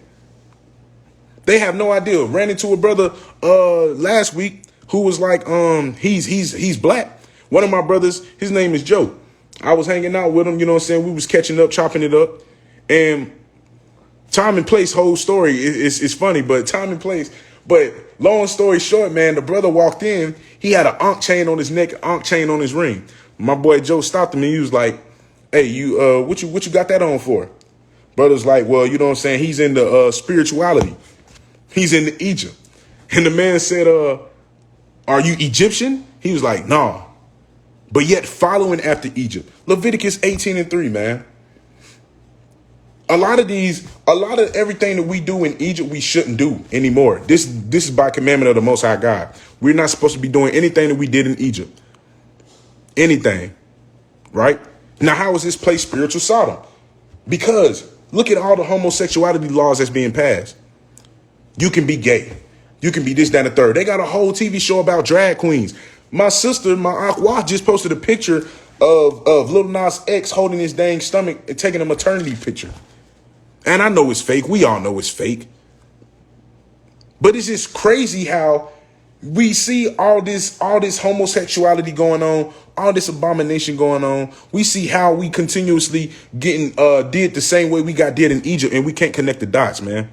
They have no idea. Ran into a brother last week who was like, he's black. One of my brothers, his name is Joe. I was hanging out with him, you know what I'm saying? We was catching up, chopping it up. And time and place, whole story is funny, but time and place. But long story short, man, the brother walked in. He had an ankh chain on his neck, ankh chain on his ring. My boy Joe stopped him and he was like, hey, you what you got that on for? Brother's like, well, you know what I'm saying? He's into spirituality. He's into Egypt. And the man said, are you Egyptian? He was like, nah. But yet following after Egypt. Leviticus 18:3, man. A lot of everything that we do in Egypt, we shouldn't do anymore. This is by commandment of the Most High God. We're not supposed to be doing anything that we did in Egypt. Anything. Right? Now, how is this place spiritual Sodom? Because look at all the homosexuality laws that's being passed. You can be gay. You can be this, that, and the third. They got a whole TV show about drag queens. My sister, my Aqua, just posted a picture of Lil Nas X holding his dang stomach and taking a maternity picture. And I know it's fake. We all know it's fake. But it's just crazy how we see all this homosexuality going on, all this abomination going on. We see how we continuously getting did the same way we got did in Egypt, and we can't connect the dots, man.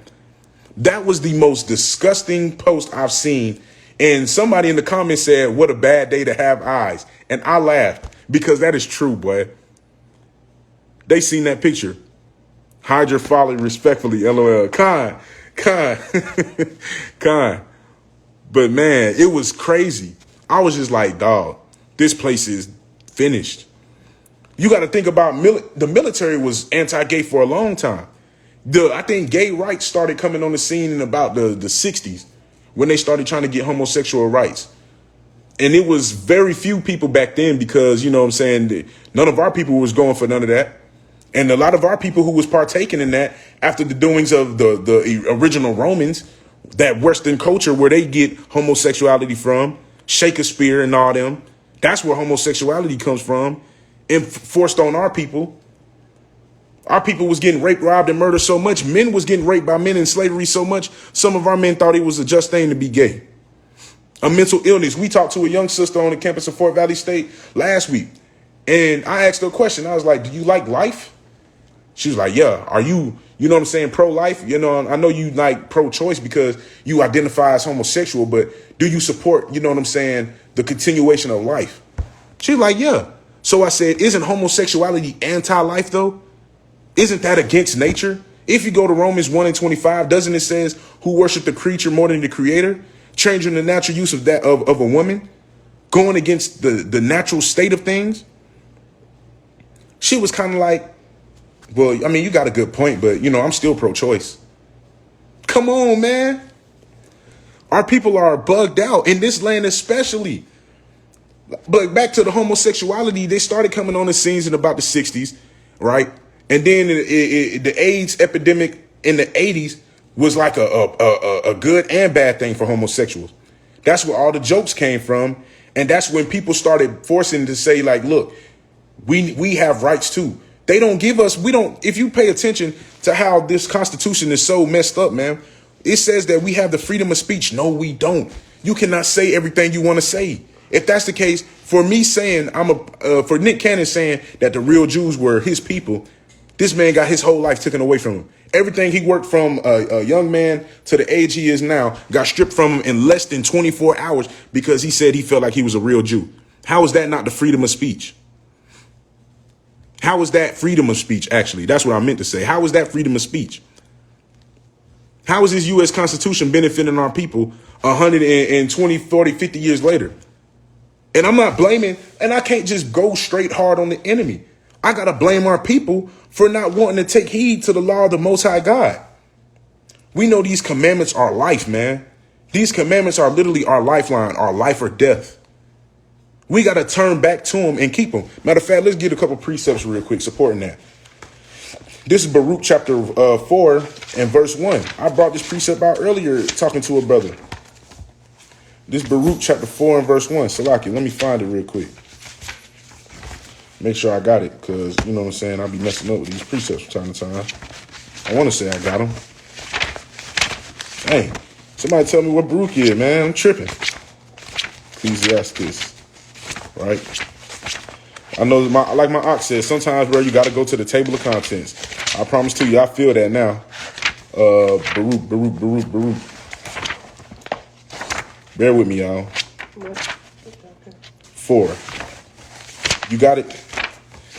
That was the most disgusting post I've seen. And somebody in the comments said, what a bad day to have eyes. And I laughed because that is true, boy. They seen that picture. Hide your folly respectfully, LOL. Khan, Con, con. But man, it was crazy. I was just like, dog, this place is finished. You got to think about the military was anti-gay for a long time. I think gay rights started coming on the scene in about the 60s when they started trying to get homosexual rights. And it was very few people back then because, you know what I'm saying, none of our people was going for none of that. And a lot of our people who was partaking in that after the doings of the original Romans, that Western culture where they get homosexuality from, Shakespeare and all them, that's where homosexuality comes from and forced on our people. Our people was getting raped, robbed, and murdered so much. Men was getting raped by men in slavery so much. Some of our men thought it was a just thing to be gay. A mental illness. We talked to a young sister on the campus of Fort Valley State last week. And I asked her a question. I was like, do you like life? She was like, yeah. Are you know what I'm saying, pro-life? You know, I know you like pro-choice because you identify as homosexual, but do you support, you know what I'm saying, the continuation of life? She's like, yeah. So I said, isn't homosexuality anti-life though? Isn't that against nature? If you go to Romans 1:25, doesn't it says who worship the creature more than the creator? Changing the natural use of that of a woman, going against the natural state of things. She was kind of like, well, I mean, you got a good point, but, you know, I'm still pro-choice. Come on, man. Our people are bugged out in this land especially. But back to the homosexuality, they started coming on the scenes in about the 60s, right? And then the AIDS epidemic in the 80s was like a good and bad thing for homosexuals. That's where all the jokes came from. And that's when people started forcing to say, like, look, we have rights too. They don't give us, if you pay attention to how this Constitution is so messed up, man, it says that we have the freedom of speech. No, we don't. You cannot say everything you want to say. If that's the case, for me saying, for Nick Cannon saying that the real Jews were his people, this man got his whole life taken away from him. Everything he worked from a young man to the age he is now got stripped from him in less than 24 hours because he said he felt like he was a real Jew. How is that not the freedom of speech? How is that freedom of speech, actually? That's what I meant to say. How is that freedom of speech? How is this U.S. Constitution benefiting our people 120, 40, 50 years later? And I'm not blaming, and I can't just go straight hard on the enemy. I got to blame our people for not wanting to take heed to the law of the Most High God. We know these commandments are life, man. These commandments are literally our lifeline, our life or death. We got to turn back to them and keep them. Matter of fact, let's get a couple precepts real quick supporting that. This is Baruch chapter 4 and verse 1. I brought this precept out earlier talking to a brother. This is Baruch chapter 4 and verse 1. Salaki, let me find it real quick. Make sure I got it because, you know what I'm saying, I'll be messing up with these precepts from time to time. I want to say I got them. Hey, somebody tell me what Baruch is, man. I'm tripping. Ecclesiastes. Right? I know, like my ox says, sometimes, bro, you got to go to the table of contents. I promise to you, I feel that now. Baruch. Bear with me, y'all. 4. You got it?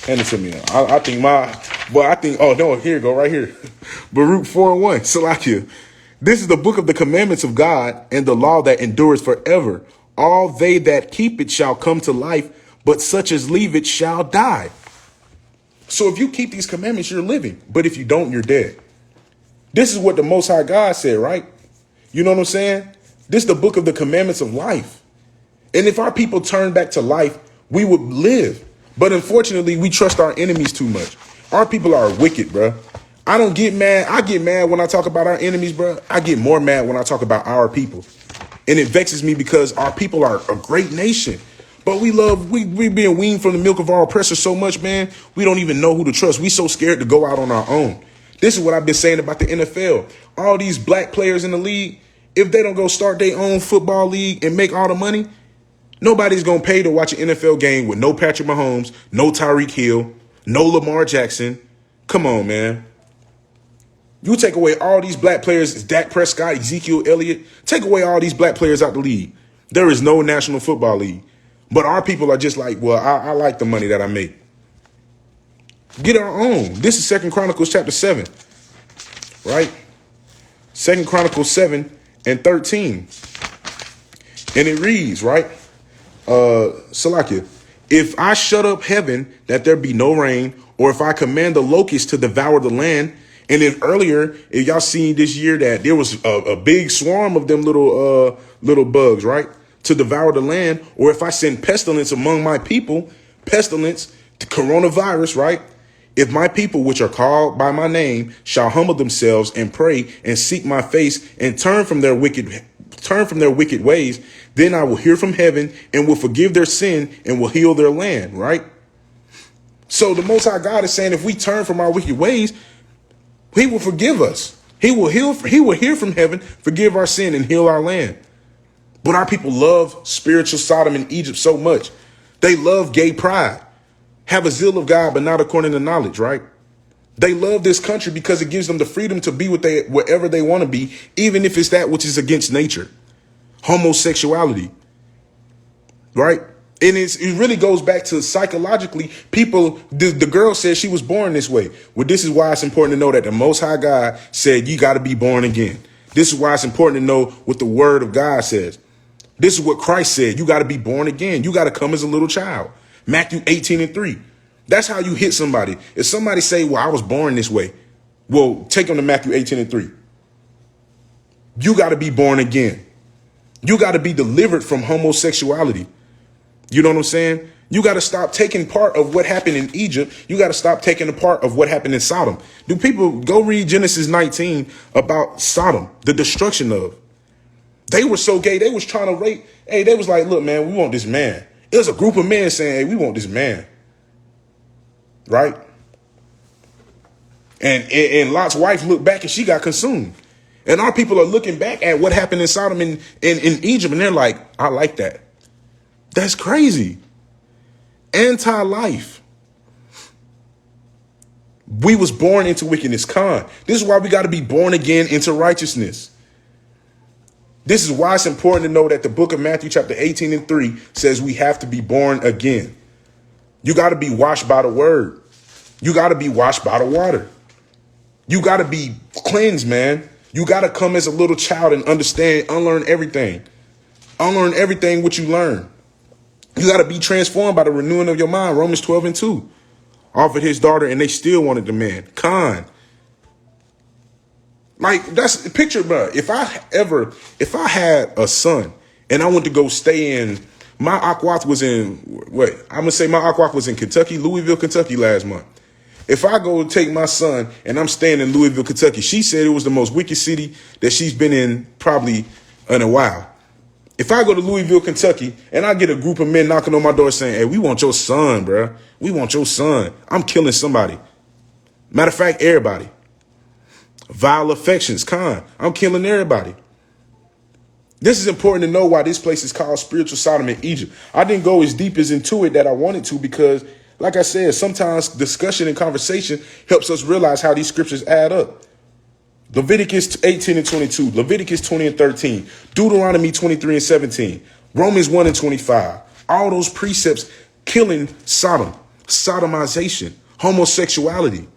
Hand it to me. Oh, no, here you go, right here. Baruch 4:1, Salakia. This is the book of the commandments of God and the law that endures forever. All they that keep it shall come to life, but such as leave it shall die. So if you keep these commandments, you're living. But if you don't, you're dead. This is what the Most High God said, right? You know what I'm saying? This is the book of the commandments of life. And if our people turn back to life, we would live. But unfortunately, we trust our enemies too much. Our people are wicked, bro. I don't get mad. I get mad when I talk about our enemies, bro. I get more mad when I talk about our people. And it vexes me because our people are a great nation. But we being weaned from the milk of our oppressors so much, man. We don't even know who to trust. We so scared to go out on our own. This is what I've been saying about the NFL. All these black players in the league, if they don't go start their own football league and make all the money, nobody's going to pay to watch an NFL game with no Patrick Mahomes, no Tyreek Hill, no Lamar Jackson. Come on, man. You take away all these black players, Dak Prescott, Ezekiel Elliott, take away all these black players out the league. There is no National Football League. But our people are just like, well, I like the money that I make. Get our own. This is 2 Chronicles chapter 7, right? Second Chronicles 7:13. And it reads, right? Salakia, if I shut up heaven that there be no rain, or if I command the locusts to devour the land. And then earlier, if y'all seen this year that there was a big swarm of them little bugs, right? To devour the land. Or if I send pestilence among my people, pestilence, the coronavirus, right? If my people, which are called by my name, shall humble themselves and pray and seek my face and turn from their wicked ways, then I will hear from heaven and will forgive their sin and will heal their land, right? So the Most High God is saying if we turn from our wicked ways, he will forgive us. He will hear from heaven, forgive our sin and heal our land. But our people love spiritual Sodom and Egypt so much. They love gay pride, have a zeal of God, but not according to knowledge, right? They love this country because it gives them the freedom to be wherever they want to be, even if it's that which is against nature. Homosexuality, right? And it really goes back to psychologically, people, the girl said she was born this way. Well, this is why it's important to know that the Most High God said you got to be born again. This is why it's important to know what the word of God says. This is what Christ said. You got to be born again. You got to come as a little child. Matthew 18:3. That's how you hit somebody. If somebody say, well, I was born this way. Well, take them to Matthew 18:3. You got to be born again. You got to be delivered from homosexuality. You know what I'm saying? You got to stop taking part of what happened in Egypt. You got to stop taking a part of what happened in Sodom. Do people go read Genesis 19 about Sodom, the destruction of? They were so gay. They was trying to rape. Hey, they was like, look, man, we want this man. It was a group of men saying, hey, we want this man. Right? And Lot's wife looked back and she got consumed. And our people are looking back at what happened in Sodom and in Egypt. And they're like, I like that. That's crazy. Anti-life. We was born into wickedness. This is why we got to be born again into righteousness. This is why it's important to know that the book of Matthew chapter 18:3 says we have to be born again. You got to be washed by the word. You got to be washed by the water. You got to be cleansed, man. You got to come as a little child and understand, unlearn everything. Unlearn everything what you learn. You got to be transformed by the renewing of your mind. Romans 12:2. Offered his daughter and they still wanted the man. Like, that's picture, bro. If I had a son and I went to go stay in, my Aquath was in, Kentucky, Louisville, Kentucky last month. If I go take my son and I'm staying in Louisville, Kentucky, she said it was the most wicked city that she's been in probably in a while. If I go to Louisville, Kentucky, and I get a group of men knocking on my door saying, hey, we want your son, bro. We want your son. I'm killing somebody. Matter of fact, everybody. Vile affections, I'm killing everybody. This is important to know why this place is called spiritual Sodom and Egypt. I didn't go as deep as into it that I wanted to because, like I said, sometimes discussion and conversation helps us realize how these scriptures add up. Leviticus 18:22, Leviticus 20:13, Deuteronomy 23:17, Romans 1:25. All those precepts killing Sodom, sodomization, homosexuality.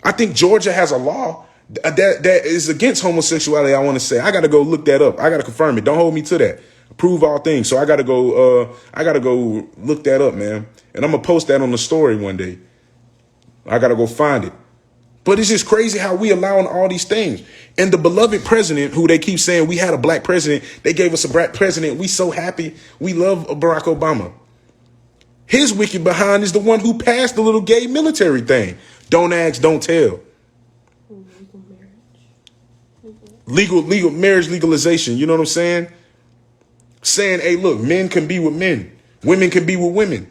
I think Georgia has a law that is against homosexuality. I want to say I got to go look that up. I got to confirm it. Don't hold me to that. Prove all things. So I got to go. Look that up, man. And I'm gonna post that on the story one day. I got to go find it. But it's just crazy how we allowing all these things. And the beloved president, who they keep saying we had a black president, they gave us a black president. We so happy. We love Barack Obama. His wicked behind is the one who passed the little gay military thing. Don't ask, don't tell. Legal marriage legalization. You know what I'm saying? Saying, hey, look, men can be with men. Women can be with women.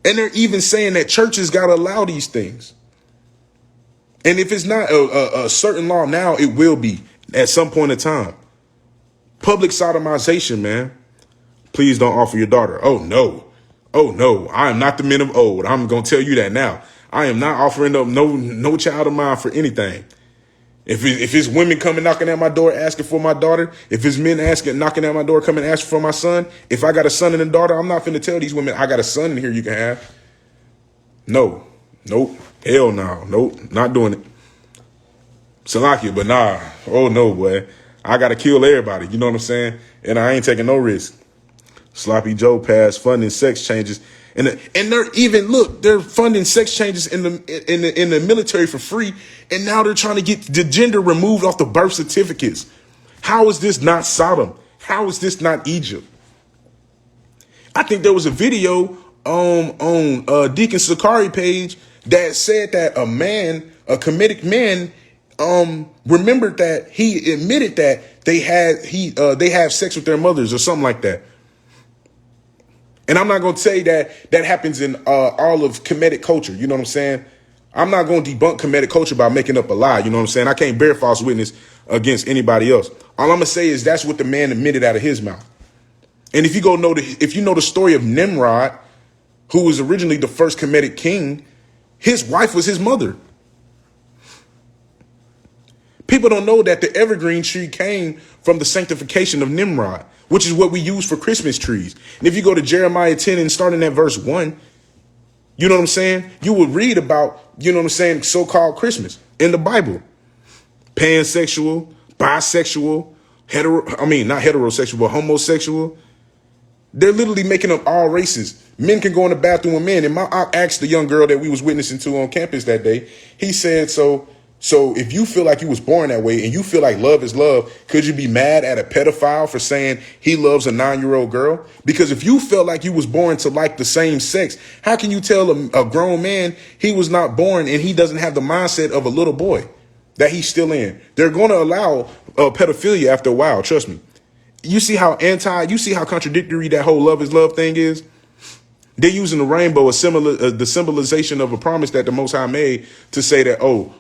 And they're even saying that churches got to allow these things. And if it's not a certain law now, it will be at some point in time. Public sodomization, man. Please don't offer your daughter. Oh, no. I am not the men of old. I'm going to tell you that now. I am not offering up no child of mine for anything. If it's women coming knocking at my door asking for my daughter, if it's men knocking at my door coming asking for my son, if I got a son and a daughter, I'm not finna tell these women I got a son in here you can have. No. Nope. Hell no. Nope. Not doing it. Salakia, but nah. Oh no, boy. I gotta kill everybody. You know what I'm saying? And I ain't taking no risk. Sloppy Joe passed funding sex changes. And they're even they're funding sex changes in the military for free, and now they're trying to get the gender removed off the birth certificates. How is this not Sodom? How is this not Egypt? I think there was a video on Deacon Sakari page that said that a comedic man, remembered that he admitted that they have sex with their mothers or something like that. And I'm not going to say that happens in all of Kemetic culture. You know what I'm saying? I'm not going to debunk Kemetic culture by making up a lie. You know what I'm saying? I can't bear false witness against anybody else. All I'm going to say is that's what the man admitted out of his mouth. And if you know the story of Nimrod, who was originally the first Kemetic king, his wife was his mother. People don't know that the evergreen tree came from the sanctification of Nimrod, which is what we use for Christmas trees. And if you go to Jeremiah 10 and starting at verse 1, you know what I'm saying? You would read about, you know what I'm saying, so-called Christmas in the Bible. Pansexual, bisexual, not heterosexual, but homosexual. They're literally making up all races. Men can go in the bathroom with men. And I asked the young girl that we was witnessing to on campus that day, he said, so if you feel like you was born that way and you feel like love is love, could you be mad at a pedophile for saying he loves a 9-year-old girl? Because if you felt like you was born to like the same sex, how can you tell a grown man he was not born and he doesn't have the mindset of a little boy that he's still in? They're going to allow pedophilia after a while. Trust me. You see how contradictory that whole love is love thing is? They're using the rainbow, the symbolization of a promise that the Most High made to say that, oh,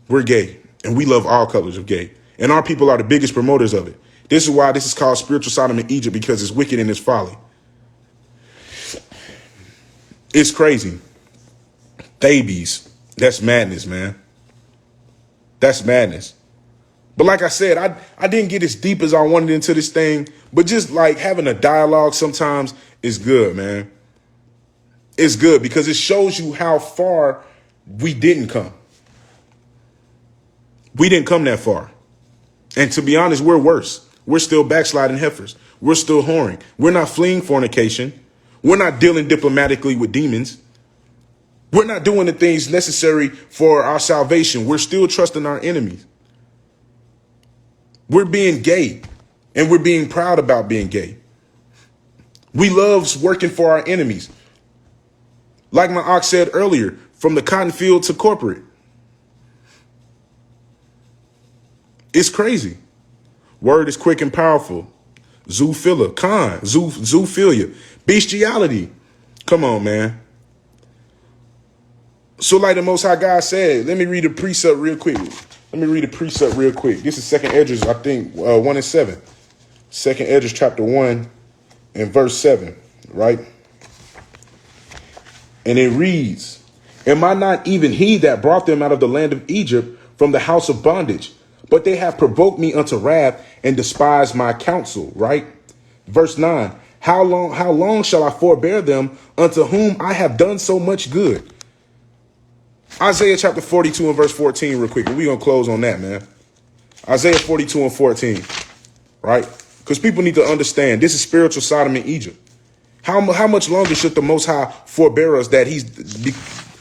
we're gay and we love all colors of gay. And our people are the biggest promoters of it. This is why this is called spiritual Sodom in Egypt, because it's wicked and it's folly. It's crazy. Babies. That's madness, man. That's madness. But like I said, I didn't get as deep as I wanted into this thing, but just like having a dialogue sometimes is good, man. It's good because it shows you how far we didn't come. We didn't come that far. And to be honest, we're worse. We're still backsliding heifers. We're still whoring. We're not fleeing fornication. We're not dealing diplomatically with demons. We're not doing the things necessary for our salvation. We're still trusting our enemies. We're being gay, and we're being proud about being gay. We love working for our enemies. Like my ox said earlier, from the cotton field to corporate. It's crazy. Word is quick and powerful. Zoophilia, zoophilia, bestiality. Come on, man. So like the Most High God said, let me read a precept real quick. This is 2nd Esdras, I think, 1 and 7. 2nd Esdras chapter 1 and verse 7, right? And it reads, am I not even he that brought them out of the land of Egypt from the house of bondage? But they have provoked me unto wrath and despised my counsel, right? Verse 9, how long shall I forbear them unto whom I have done so much good? Isaiah chapter 42 and verse 14 real quick. And we're going to close on that, man. Isaiah 42 and 14, right? Because people need to understand this is spiritual Sodom in Egypt. How much longer should the Most High forbear us that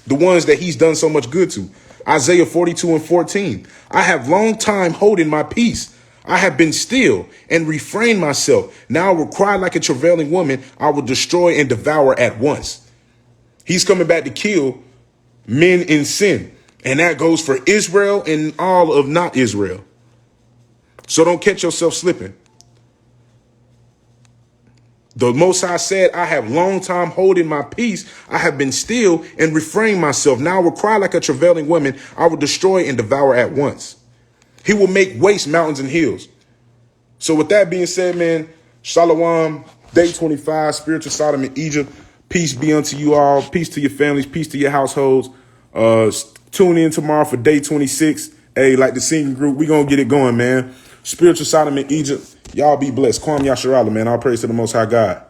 the ones that he's done so much good to? Isaiah 42 and 14. I have long time holding my peace. I have been still and refrained myself. Now I will cry like a travailing woman. I will destroy and devour at once. He's coming back to kill men in sin. And that goes for Israel and all of not Israel. So don't catch yourself slipping. The Most High said, I have long time holding my peace. I have been still and refrained myself. Now I will cry like a travailing woman. I will destroy and devour at once. He will make waste mountains and hills. So with that being said, man, Shalom, day 25, spiritual Sodom in Egypt. Peace be unto you all. Peace to your families. Peace to your households. Tune in tomorrow for day 26. Hey, like the singing group, we going to get it going, man. Spiritual Sodom in Egypt. Y'all be blessed. Kwam Yasharala, man. All praise to the Most High God.